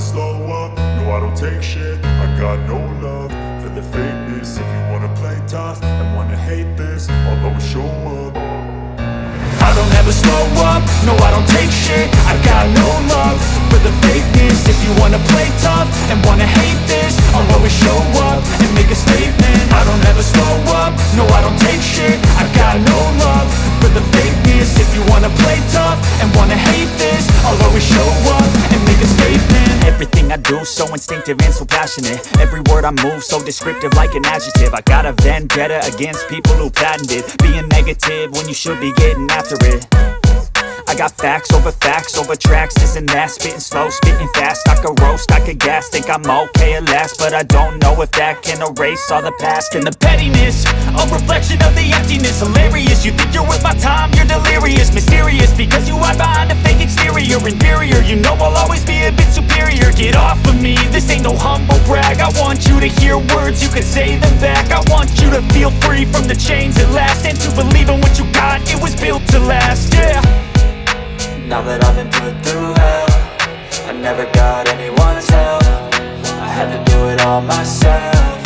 slow up, no I don't take shit. I got no love for the fakeness. If you wanna play tough and wanna hate this, I'll always show up. I don't ever slow up, no I don't take shit. I got no love for the fakeness. If you wanna play tough and wanna hate this, I'll always show up and make a statement. I don't ever slow up, no I don't take shit. I got no love for the fakeness. If you wanna play tough and wanna hate this, I'll always show up and make a statement. Everything I do so instinctive and so passionate. Every word I move so descriptive like an adjective. I got a vendetta against people who patented being negative when you should be getting after it. I got facts over tracks, this and that. Spitting slow, spitting fast, I could roast, I could gas. Think I'm okay at last, but I don't know if that can erase all the past. And the pettiness, a reflection of the emptiness. Hilarious, you think you're worth my time, you're delirious. Mysterious, because you hide behind a fake exterior. Inferior, you know I'll always be a bit superior. Get off of me, this ain't no humble brag. I want you to hear words, you can say them back. I want you to feel free from the chains at last, and to believe in what you got, it was built to last, yeah. Now that I've been put through hell, I never got anyone's help. I had to do it all myself.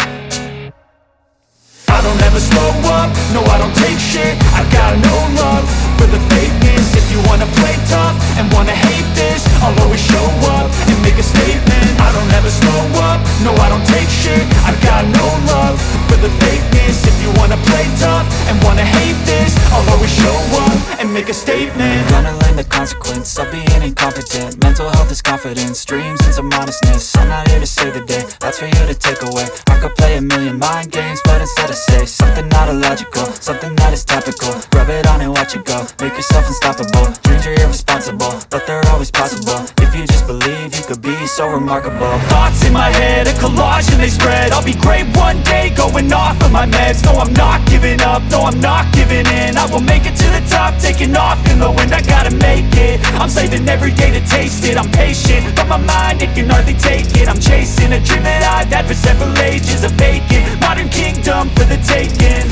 I don't ever slow up, no I don't take shit. I got no love for the fakeness. If you wanna play tough and wanna hate this, I'll always show up and make a statement. I don't ever slow up, no I don't take shit. I got no love for the fakeness. If you wanna play tough and wanna hate this, I'll always show up and make a statement. Gonna learn the consequence of being incompetent. Mental health is confidence, dreams and some honestness. I'm not here to save the day, that's for you to take away. I could play a million mind games, but instead I say something not illogical, something that is topical. Rub it on and watch it go, make yourself unstoppable. Dreams are irresponsible, but they're always possible. If you just believe, you could be so remarkable. Thoughts in my head, a collage and they spread. I'll be great one day, going off of my meds. No, I'm not giving up, no, I'm not giving in. I will make it to the top, taking off in the wind. I gotta make it, I'm saving every day to taste it. I'm patient, but my mind, it can hardly take it. I'm chasing a dream that I've had for several ages. A vacant, modern kingdom for the taking.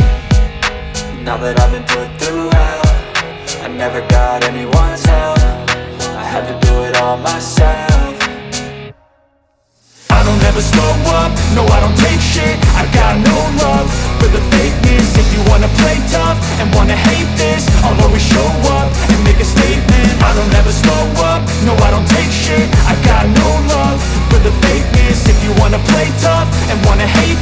Now that I've been put through hell, I never got anyone's help. I had to do it all myself. I don't ever slow up, no I don't take shit. I got no love for the fakeness. If you wanna play tough and wanna hate this, I'll always show up and make a statement. I don't ever slow up, no I don't take shit. I got no love for the fakeness. If you wanna play tough and wanna hate